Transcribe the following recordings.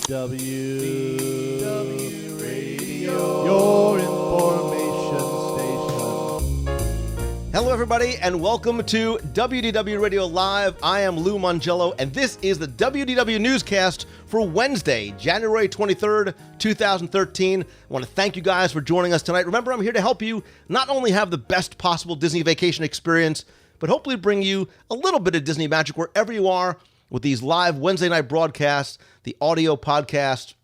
WDW Radio, your information station. Hello, everybody, and welcome to WDW Radio Live. I am Lou Mongello, and this is the WDW Newscast for Wednesday, January 23rd, 2013. I want to thank you guys for joining us tonight. Remember, I'm here to help you not only have the best possible Disney vacation experience, but hopefully bring you a little bit of Disney magic wherever you are with these live Wednesday night broadcasts, the audio podcast,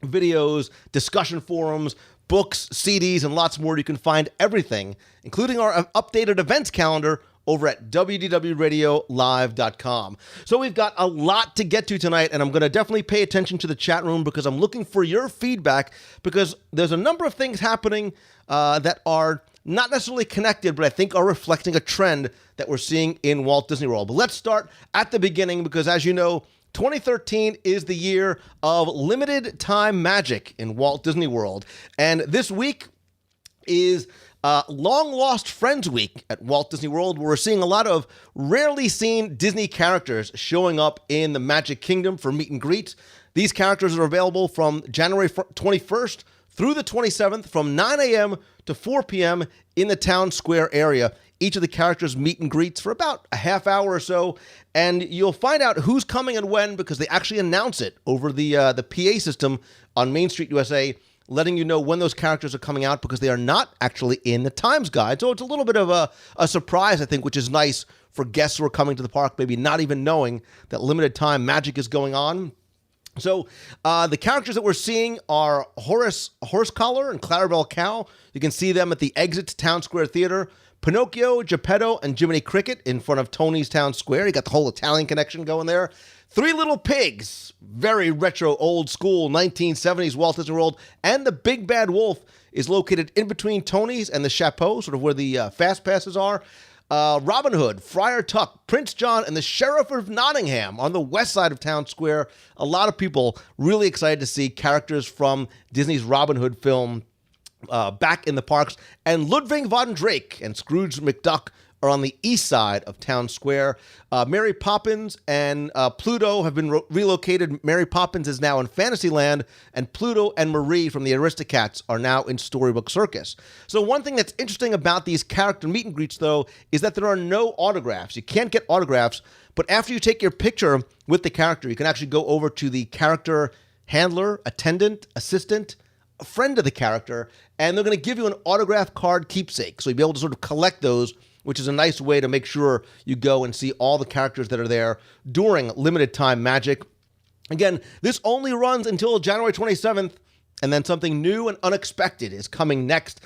videos, discussion forums, books, CDs, and lots more. You can find everything, including our updated events calendar, over at wdwradiolive.com. So we've got a lot to get to tonight, and I'm going to definitely pay attention to the chat room because I'm looking for your feedback, because there's a number of things happening that are not necessarily connected, but I think are reflecting a trend that we're seeing in Walt Disney World. But let's start at the beginning, because as you know, 2013 is the year of limited time magic in Walt Disney World. And this week is Long Lost Friends Week at Walt Disney World, where we're seeing a lot of rarely seen Disney characters showing up in the Magic Kingdom for meet and greets. These characters are available from January 21st through the 27th from 9 a.m. to 4 p.m. in the town square area. Each of the characters meet and greets for about a half hour or so, and you'll find out who's coming and when because they actually announce it over the PA system on Main Street USA, letting you know when those characters are coming out because they are not actually in the Times Guide. So it's a little bit of a surprise, I think, which is nice for guests who are coming to the park, maybe not even knowing that limited time magic is going on. So the characters that we're seeing are Horace Horsecollar and Clarabelle Cow. You can see them at the Exit to Town Square Theater. Pinocchio, Geppetto, and Jiminy Cricket in front of Tony's Town Square. You got the whole Italian connection going there. Three Little Pigs, very retro, old school, 1970s Walt Disney World. And the Big Bad Wolf is located in between Tony's and the Chapeau, sort of where the Fast Passes are. Robin Hood, Friar Tuck, Prince John, and the Sheriff of Nottingham on the west side of Town Square. A lot of people really excited to see characters from Disney's Robin Hood film back in the parks. And Ludwig von Drake and Scrooge McDuck are on the east side of Town Square. Mary Poppins and Pluto have been relocated. Mary Poppins is now in Fantasyland, and Pluto and Marie from the Aristocats are now in Storybook Circus. So one thing that's interesting about these character meet and greets, though, is that there are no autographs. You can't get autographs, but after you take your picture with the character, you can actually go over to the character handler, attendant, assistant, a friend of the character, and they're going to give you an autograph card keepsake. So you'll be able to sort of collect those, which is a nice way to make sure you go and see all the characters that are there during limited time magic. Again, this only runs until January 27th, and then something new and unexpected is coming next.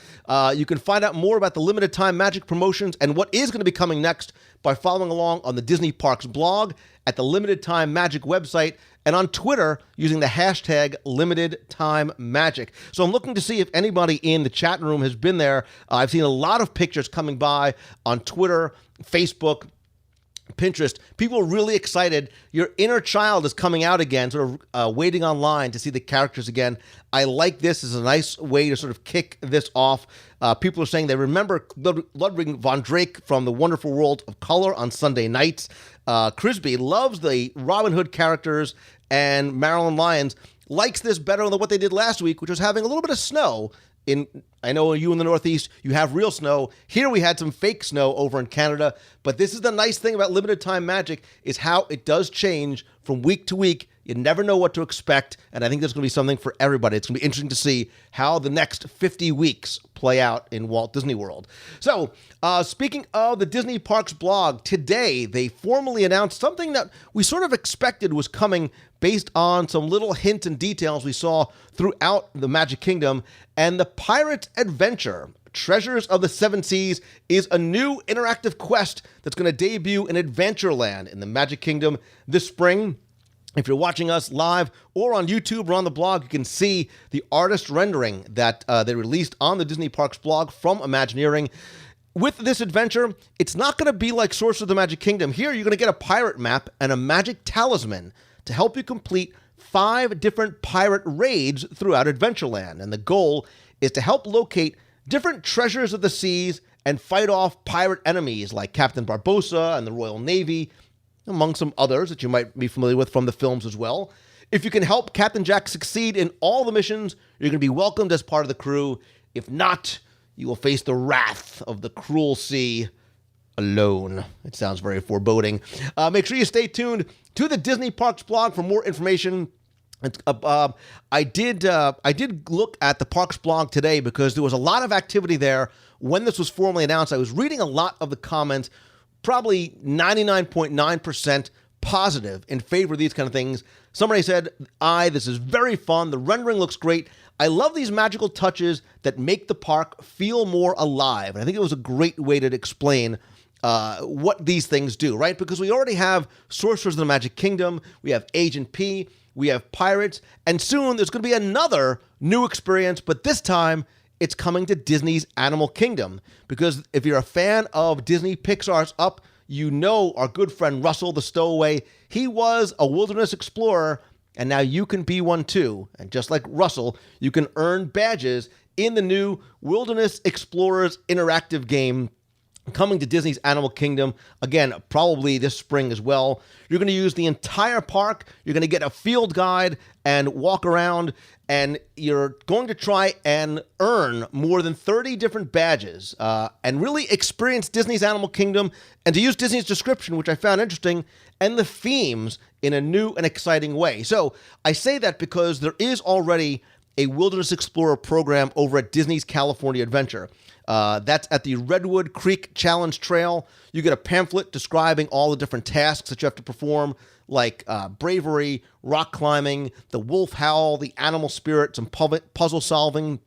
You can find out more about the limited time magic promotions and what is going to be coming next by following along on the Disney Parks blog, at the Limited Time Magic website, and on Twitter using the hashtag #LimitedTimeMagic. So I'm looking to see if anybody in the chat room has been there. I've seen a lot of pictures coming by on Twitter, Facebook, Pinterest. People are really excited. Your inner child is coming out again, sort of waiting online to see the characters again. I like this as a nice way to sort of kick this off. People are saying they remember Ludwig von Drake from The Wonderful World of Color on Sunday nights. Crisby loves the Robin Hood characters, and Marilyn Lyons likes this better than what they did last week, which was having a little bit of snow. I know you in the Northeast, you have real snow. Here we had some fake snow over in Canada, but this is the nice thing about limited time magic is how it does change from week to week. You never know what to expect, and I think there's going to be something for everybody. It's going to be interesting to see how the next 50 weeks play out in Walt Disney World. So, speaking of the Disney Parks blog, today they formally announced something that we sort of expected was coming based on some little hints and details we saw throughout the Magic Kingdom. And the Pirate's Adventure, Treasures of the Seven Seas, is a new interactive quest that's going to debut in Adventureland in the Magic Kingdom this spring. If you're watching us live or on YouTube or on the blog, you can see the artist rendering that they released on the Disney Parks blog from Imagineering. With this adventure, it's not going to be like Sorcerer of the Magic Kingdom. Here, you're going to get a pirate map and a magic talisman to help you complete 5 different pirate raids throughout Adventureland. And the goal is to help locate different treasures of the seas and fight off pirate enemies like Captain Barbossa and the Royal Navy, among some others that you might be familiar with from the films as well. If you can help Captain Jack succeed in all the missions, you're going to be welcomed as part of the crew. If not, you will face the wrath of the cruel sea alone. It sounds very foreboding. Make sure you stay tuned to the Disney Parks blog for more information. I did look at the Parks blog today because there was a lot of activity there when this was formally announced. I was reading a lot of the comments, probably 99.9% positive in favor of these kind of things. Somebody said, this is very fun. The rendering looks great. I love these magical touches that make the park feel more alive. And I think it was a great way to explain what these things do, right? Because we already have Sorcerers of the Magic Kingdom, we have Agent P, we have Pirates, and soon there's going to be another new experience, but this time it's coming to Disney's Animal Kingdom. Because if you're a fan of Disney Pixar's Up, you know our good friend Russell the Stowaway. He was a wilderness explorer, and now you can be one too. And just like Russell, you can earn badges in the new Wilderness Explorers interactive game coming to Disney's Animal Kingdom, again, probably this spring as well. You're going to use the entire park. You're going to get a field guide and walk around, and you're going to try and earn more than 30 different badges and really experience Disney's Animal Kingdom, and to use Disney's description, which I found interesting, and the themes in a new and exciting way. So I say that because there is already a Wilderness Explorer program over at Disney's California Adventure. That's at the Redwood Creek Challenge Trail. You get a pamphlet describing all the different tasks that you have to perform, like bravery, rock climbing, the wolf howl, the animal spirit, some puzzle solving.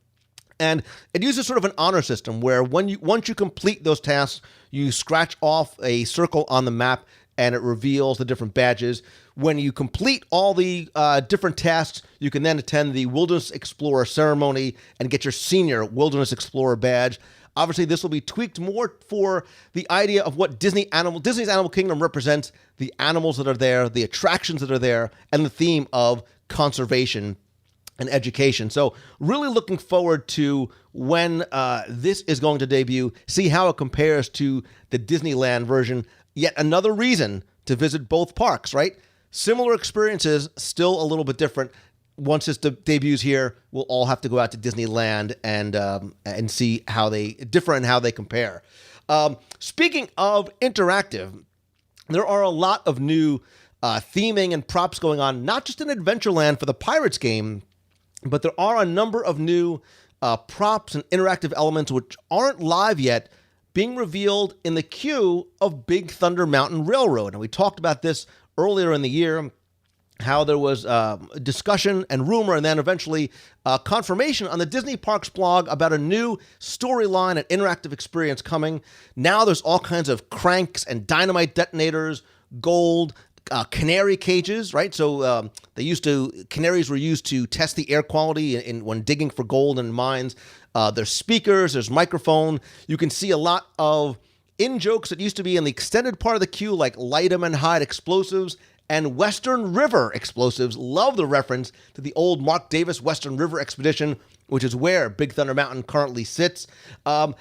And it uses sort of an honor system where once you complete those tasks, you scratch off a circle on the map and it reveals the different badges. When you complete all the different tasks, you can then attend the Wilderness Explorer ceremony and get your senior Wilderness Explorer badge. Obviously, this will be tweaked more for the idea of what Disney's Animal Kingdom represents, the animals that are there, the attractions that are there, and the theme of conservation and education. So really looking forward to when this is going to debut, see how it compares to the Disneyland version. Yet another reason to visit both parks, right? Similar experiences, still a little bit different. Once this debuts here, we'll all have to go out to Disneyland and see how they differ and how they compare. Speaking of interactive, there are a lot of new theming and props going on, not just in Adventureland for the Pirates game, but there are a number of new props and interactive elements which aren't live yet, being revealed in the queue of Big Thunder Mountain Railroad. And we talked about this earlier in the year, how there was discussion and rumor and then eventually confirmation on the Disney Parks blog about a new storyline and interactive experience coming. Now there's all kinds of cranks and dynamite detonators, gold, canary cages, right? So canaries were used to test the air quality when digging for gold in mines. There's speakers, there's microphone. You can see a lot of in-jokes that used to be in the extended part of the queue, like light 'em and hide explosives and Western River explosives. Love the reference to the old Mark Davis Western River expedition, which is where Big Thunder Mountain currently sits. And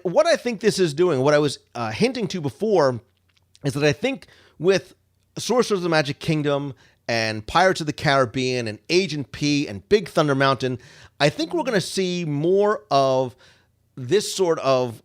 what I think this is doing, what I was hinting to before, is that I think with Sorcerers of the Magic Kingdom and Pirates of the Caribbean and Agent P and Big Thunder Mountain, I think we're going to see more of this sort of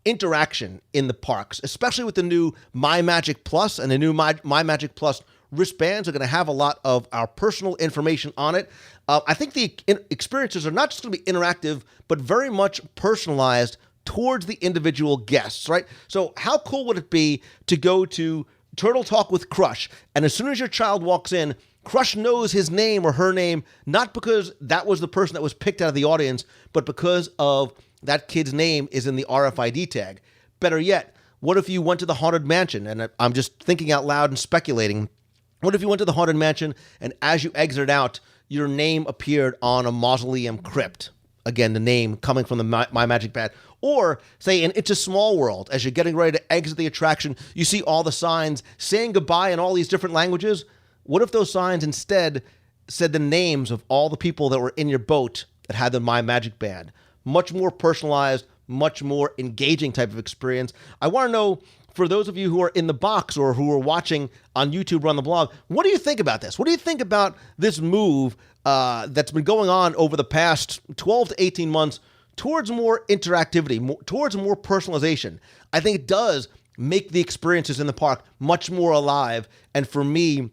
interaction in the parks, especially with the new My Magic Plus and the new My Magic Plus wristbands are going to have a lot of our personal information on it. I think the experiences are not just going to be interactive, but very much personalized towards the individual guests, right? So how cool would it be to go to Turtle Talk with Crush, and as soon as your child walks in, Crush knows his name or her name, not because that was the person that was picked out of the audience, but because of that kid's name is in the RFID tag. Better yet, what if you went to the Haunted Mansion? And I'm just thinking out loud and speculating. What if you went to the Haunted Mansion and as you exited out, your name appeared on a mausoleum crypt? Again, the name coming from the My Magic Band. Or, say, in It's a Small World, as you're getting ready to exit the attraction, you see all the signs saying goodbye in all these different languages. What if those signs instead said the names of all the people that were in your boat that had the My Magic Band? Much more personalized, much more engaging type of experience. I want to know for those of you who are in the box or who are watching on YouTube or on the blog, what do you think about this? What do you think about this move that's been going on over the past 12 to 18 months towards more interactivity, towards more personalization? I think it does make the experiences in the park much more alive. And for me,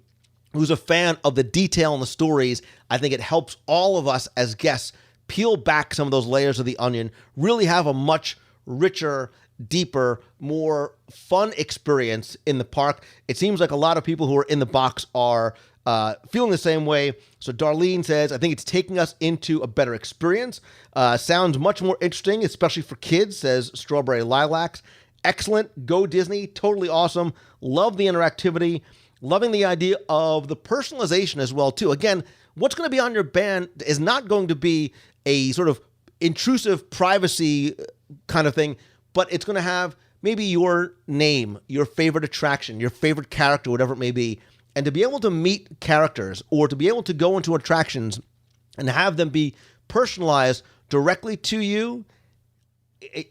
who's a fan of the detail and the stories, I think it helps all of us as guests peel back some of those layers of the onion, really have a much richer, deeper, more fun experience in the park. It seems like a lot of people who are in the box are feeling the same way. So Darlene says, I think it's taking us into a better experience. Sounds much more interesting, especially for kids, says Strawberry Lilacs. Excellent. Go Disney. Totally awesome. Love the interactivity. Loving the idea of the personalization as well, too. Again, what's going to be on your band is not going to be a sort of intrusive privacy kind of thing, but it's going to have maybe your name, your favorite attraction, your favorite character, whatever it may be. And to be able to meet characters or to be able to go into attractions and have them be personalized directly to you,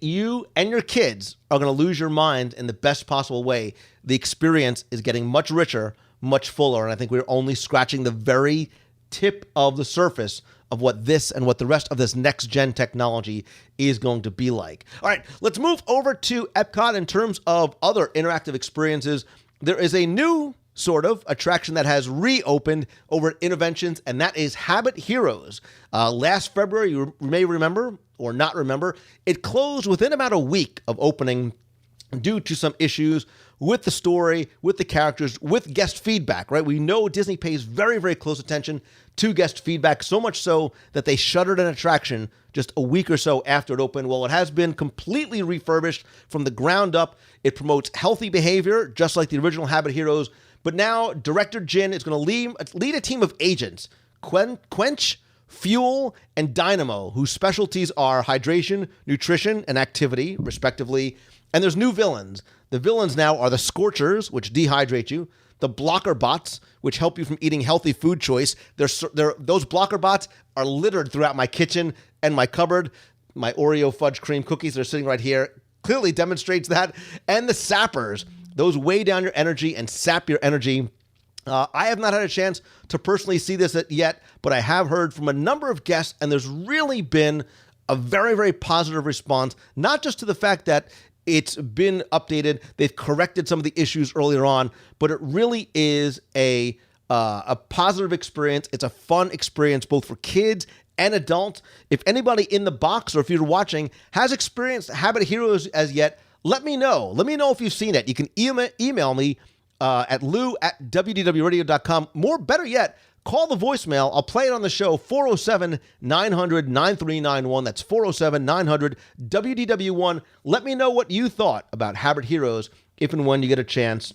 you and your kids are going to lose your mind in the best possible way. The experience is getting much richer, much fuller, and I think we're only scratching the very tip of the surface of what this and what the rest of this next-gen technology is going to be like. All right, let's move over to Epcot in terms of other interactive experiences. There is a new sort of attraction that has reopened over at Interventions, and that is Habit Heroes. Last February, you may remember or not remember, it closed within about a week of opening due to some issues with the story, with the characters, with guest feedback, right? We know Disney pays very, very close attention to guest feedback, so much so that they shuttered an attraction just a week or so after it opened. Well, it has been completely refurbished from the ground up. It promotes healthy behavior, just like the original Habit Heroes. But now Director Jin is going to lead a team of agents, Quench, Fuel, and Dynamo, whose specialties are hydration, nutrition, and activity, respectively. And there's new villains. The villains now are the Scorchers, which dehydrate you, the Blocker Bots, which help you from eating healthy food choice. Those Blocker Bots are littered throughout my kitchen and my cupboard. My Oreo fudge cream cookies are sitting right here. Clearly demonstrates that. And the Sappers. Those weigh down your energy and sap your energy. I have not had a chance to personally see this yet, but I have heard from a number of guests, and there's really been a very, very positive response, not just to the fact that it's been updated, they've corrected some of the issues earlier on, but it really is a positive experience. It's a fun experience both for kids and adults. If anybody in the box or if you're watching has experienced Habit Heroes as yet, let me know. Let me know if you've seen it. You can email me at lou@wdwradio.com. Better yet, call the voicemail. I'll play it on the show, 407-900-9391. That's 407-900-WDW1. Let me know what you thought about Habit Heroes if and when you get a chance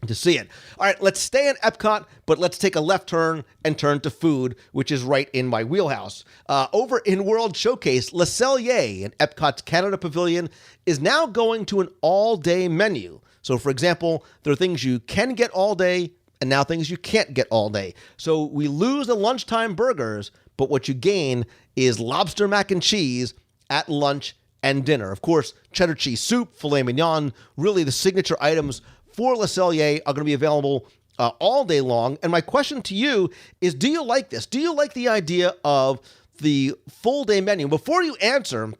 to see it. All right, let's stay in Epcot, but let's take a left turn and turn to food, which is right in my wheelhouse. Over in World Showcase, Le Cellier in Epcot's Canada Pavilion is now going to an all-day menu. So, for example, there are things you can get all day and now things you can't get all day. So we lose the lunchtime burgers, but what you gain is lobster mac and cheese at lunch and dinner. Of course, cheddar cheese soup, filet mignon, really the signature items for Le Cellier are going to be available all day long. And my question to you is, do you like this? Do you like the idea of the full day menu? Before you answer,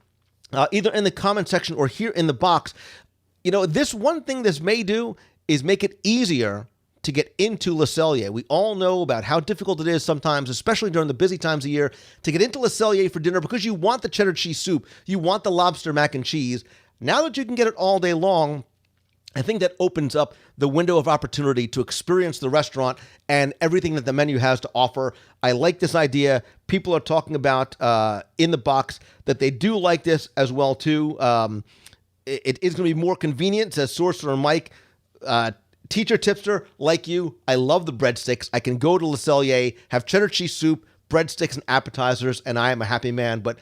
either in the comment section or here in the box, this one thing this may do is make it easier to get into Le Cellier. We all know about how difficult it is sometimes, especially during the busy times of year, to get into Le Cellier for dinner because you want the cheddar cheese soup, you want the lobster mac and cheese. Now that you can get it all day long, I think that opens up the window of opportunity to experience the restaurant and everything that the menu has to offer. I like this idea. People are talking about in the box that they do like this as well, too. It is going to be more convenient, says Sorcerer Mike. Teacher tipster, like you, I love the breadsticks. I can go to Le Cellier, have cheddar cheese soup, breadsticks, and appetizers, and I am a happy man. But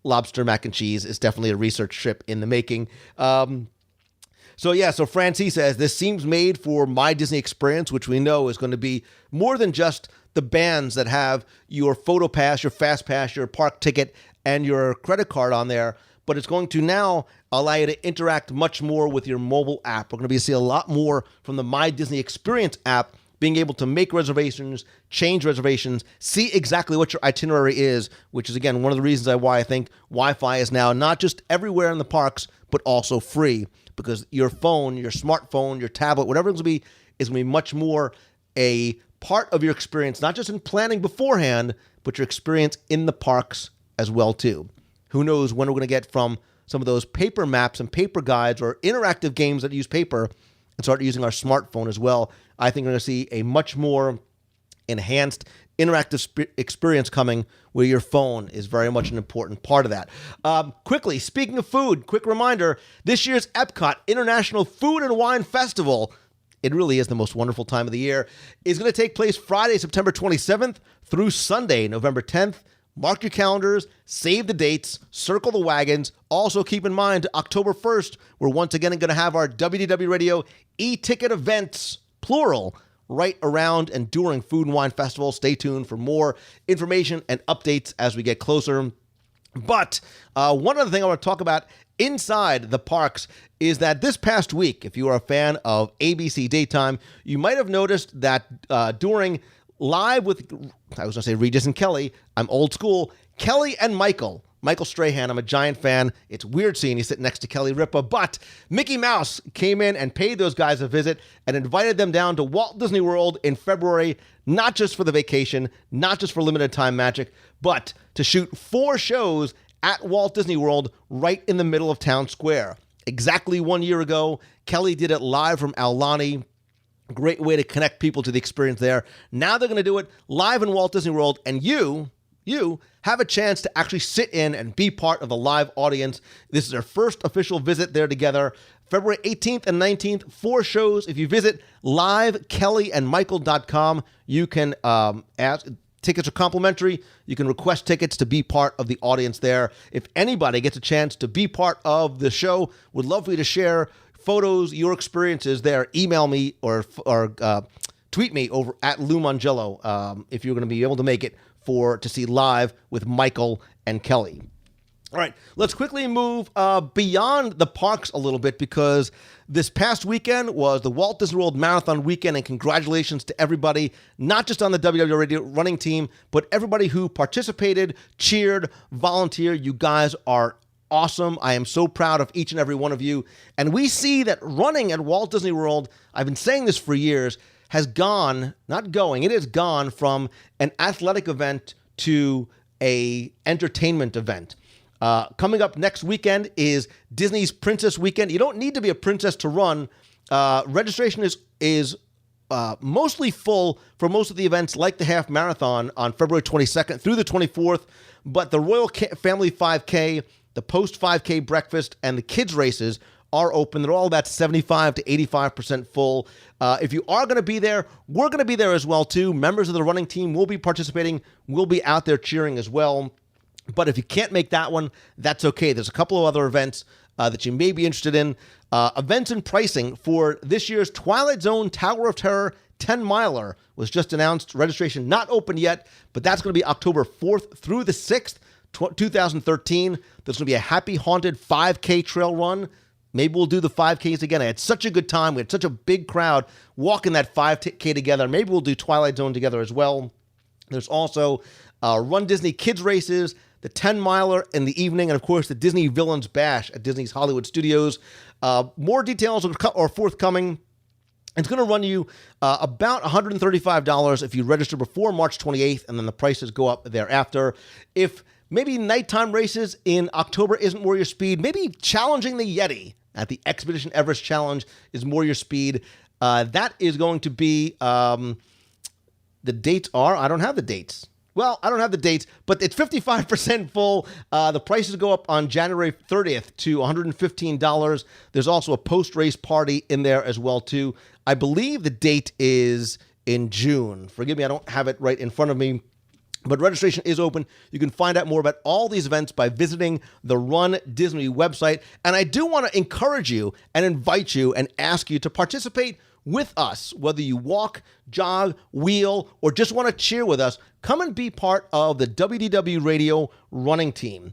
lobster mac and cheese is definitely a research trip in the making. So Francie says, this seems made for My Disney Experience, which we know is going to be more than just the bands that have your photo pass, your fast pass, your park ticket, and your credit card on there. but it's going to now allow you to interact much more with your mobile app. We're going to be seeing a lot more from the My Disney Experience app, being able to make reservations, change reservations, see exactly what your itinerary is, which is, again, one of the reasons why I think Wi-Fi is now not just everywhere in the parks, but also free, because your phone, your smartphone, your tablet, whatever it's going to be, is going to be much more a part of your experience, not just in planning beforehand, but your experience in the parks as well, too. Who knows when we're going to get from some of those paper maps and paper guides or interactive games that use paper and start using our smartphone as well. I think we're going to see a much more enhanced interactive experience coming where your phone is very much an important part of that. Quickly, speaking of food, quick reminder, this year's Epcot International Food and Wine Festival, it really is the most wonderful time of the year, is going to take place Friday, September 27th through Sunday, November 10th. Mark your calendars, save the dates, circle the wagons. Also keep in mind, October 1st, we're once again going to have our WDW Radio e-ticket events, plural, right around and during Food and Wine Festival. Stay tuned for more information and updates as we get closer. But one other thing I want to talk about inside the parks is that this past week, if you are a fan of ABC Daytime, you might have noticed that during Live with, I was going to say Regis and Kelly, I'm old school, Kelly and Michael Strahan, I'm a giant fan. It's weird seeing you sitting next to Kelly Ripa, but Mickey Mouse came in and paid those guys a visit and invited them down to Walt Disney World in February, not just for the vacation, not just for limited time magic, but to shoot 4 shows at Walt Disney World right in the middle of Town Square. Exactly 1 year ago, Kelly did it live from Aulani. Great way to connect people to the experience there. Now they're going to do it live in Walt Disney World, and you have a chance to actually sit in and be part of the live audience. This is their first official visit there together. February 18th and 19th, 4 shows. If you visit livekellyandmichael.com, you can ask. Tickets are complimentary. You can request tickets to be part of the audience there. If anybody gets a chance to be part of the show, would love for you to share photos, your experiences there. Email me or tweet me over at Lou Mongello if you're going to be able to make it to see live with Michael and Kelly. All right, let's quickly move beyond the parks a little bit, because this past weekend was the Walt Disney World Marathon weekend, and congratulations to everybody, not just on the WDW Radio running team, but everybody who participated, cheered, volunteered. You guys are awesome. I am so proud of each and every one of you. And we see that running at Walt Disney World, I've been saying this for years, has gone, it has gone from an athletic event to a entertainment event. Coming up next weekend is Disney's Princess Weekend. You don't need to be a princess to run. Registration is mostly full for most of the events, like the half marathon on February 22nd through the 24th. But the Royal Family 5K, the post 5K breakfast, and the kids races are open. They're all about 75 to 85% full. If you are going to be there, we're going to be there as well, too. Members of the running team will be participating. We'll be out there cheering as well. But if you can't make that one, that's okay. There's a couple of other events that you may be interested in. Events and pricing for this year's Twilight Zone Tower of Terror 10-miler was just announced. Registration not open yet, but that's going to be October 4th through the 6th, 2013. There's going to be a Happy Haunted 5K trail run. Maybe we'll do the 5Ks again. I had such a good time. We had such a big crowd walking that 5K together. Maybe we'll do Twilight Zone together as well. There's also Run Disney Kids Races, the 10-miler in the evening, and, of course, the Disney Villains Bash at Disney's Hollywood Studios. More details are forthcoming. It's going to run you about $135 if you register before March 28th, and then the prices go up thereafter. If maybe nighttime races in October isn't more your speed, maybe challenging the Yeti at the Expedition Everest Challenge is more your speed. That is going to be, the dates are, I don't have the dates. Well, I don't have the dates, but it's 55% full. The prices go up on January 30th to $115. There's also a post-race party in there as well, too. I believe the date is in June. Forgive me, I don't have it right in front of me. But registration is open. You can find out more about all these events by visiting the Run Disney website. And I do want to encourage you and invite you and ask you to participate with us, whether you walk, jog, wheel, or just want to cheer with us. Come and be part of the WDW Radio running team.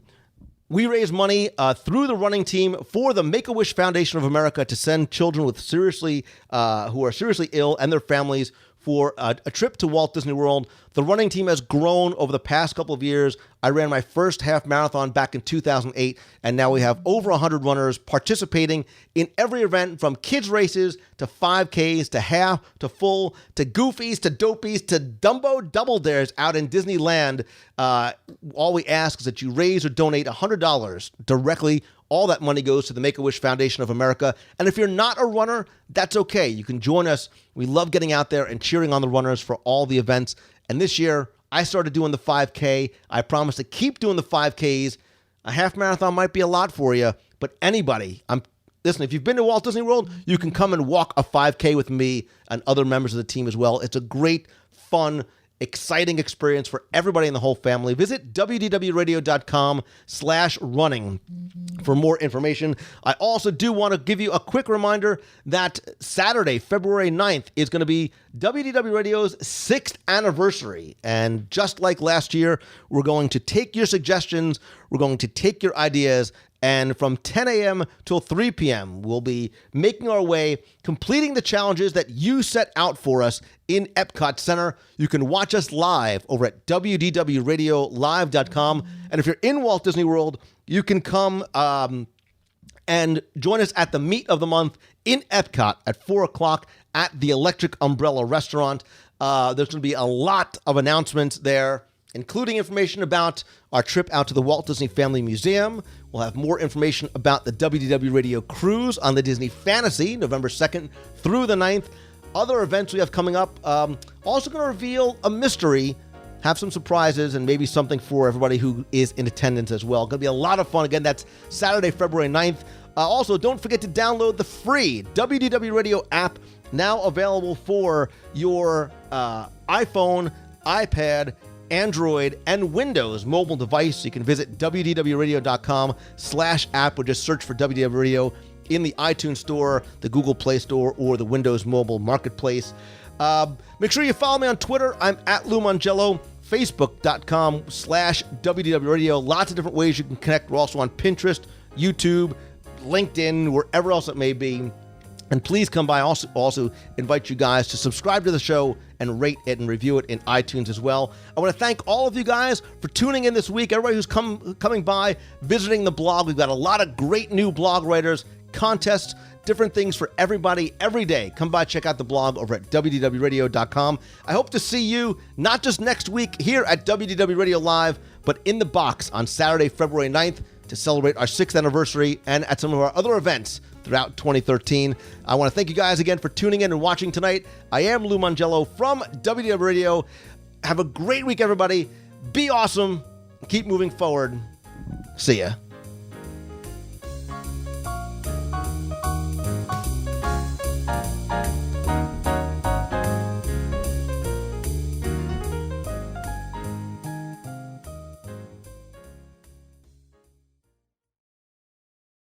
We raise money through the running team for the Make-A-Wish Foundation of America to send children with who are seriously ill and their families for a trip to Walt Disney World. The running team has grown over the past couple of years. I ran my first half marathon back in 2008, and now we have over 100 runners participating in every event, from kids races to 5Ks to half to full to goofies to dopies to Dumbo double dares out in Disneyland. All we ask is that you raise or donate $100 directly. All that money goes to the Make-A-Wish Foundation of America. And if you're not a runner, that's okay. You can join us. We love getting out there and cheering on the runners for all the events. And this year, I started doing the 5K. I promise to keep doing the 5Ks. A half marathon might be a lot for you, but anybody, listen, if you've been to Walt Disney World, you can come and walk a 5K with me and other members of the team as well. It's a great, fun, exciting experience for everybody in the whole family. Visit wdwradio.com/running for more information. I also do want to give you a quick reminder that Saturday, February 9th, is going to be WDW Radio's 6th anniversary. And just like last year, we're going to take your suggestions, we're going to take your ideas, and from 10 a.m. till 3 p.m., we'll be making our way, completing the challenges that you set out for us in Epcot Center. You can watch us live over at WDWRadioLive.com. And if you're in Walt Disney World, you can come and join us at the meet of the month in Epcot at 4 o'clock at the Electric Umbrella Restaurant. There's going to be a lot of announcements there, including information about our trip out to the Walt Disney Family Museum. We'll have more information about the WDW Radio Cruise on the Disney Fantasy, November 2nd through the 9th. Other events we have coming up. Also going to reveal a mystery, have some surprises, and maybe something for everybody who is in attendance as well. Going to be a lot of fun. Again, that's Saturday, February 9th. Also, don't forget to download the free WDW Radio app, now available for your iPhone, iPad, Android, and Windows mobile device. You can visit wdwradio.com/app or just search for WDW Radio in the iTunes Store, the Google Play Store, or the Windows Mobile Marketplace. Make sure you follow me on Twitter. I'm at Lou Mongello. Facebook.com/WDW Radio. Lots of different ways you can connect. We're also on Pinterest, YouTube, LinkedIn, wherever else it may be. And please come by. Also invite you guys to subscribe to the show and rate it and review it in iTunes as well. I want to thank all of you guys for tuning in this week. Everybody who's coming by, visiting the blog. We've got a lot of great new blog writers, contests, different things for everybody every day. Come by, check out the blog over at WDWRadio.com. I hope to see you not just next week here at WDW Radio Live, but in the box on Saturday, February 9th to celebrate our 6th anniversary and at some of our other events throughout 2013. I want to thank you guys again for tuning in and watching tonight. I am Lou Mongello from WDW Radio. Have a great week, everybody. Be awesome. Keep moving forward. See ya.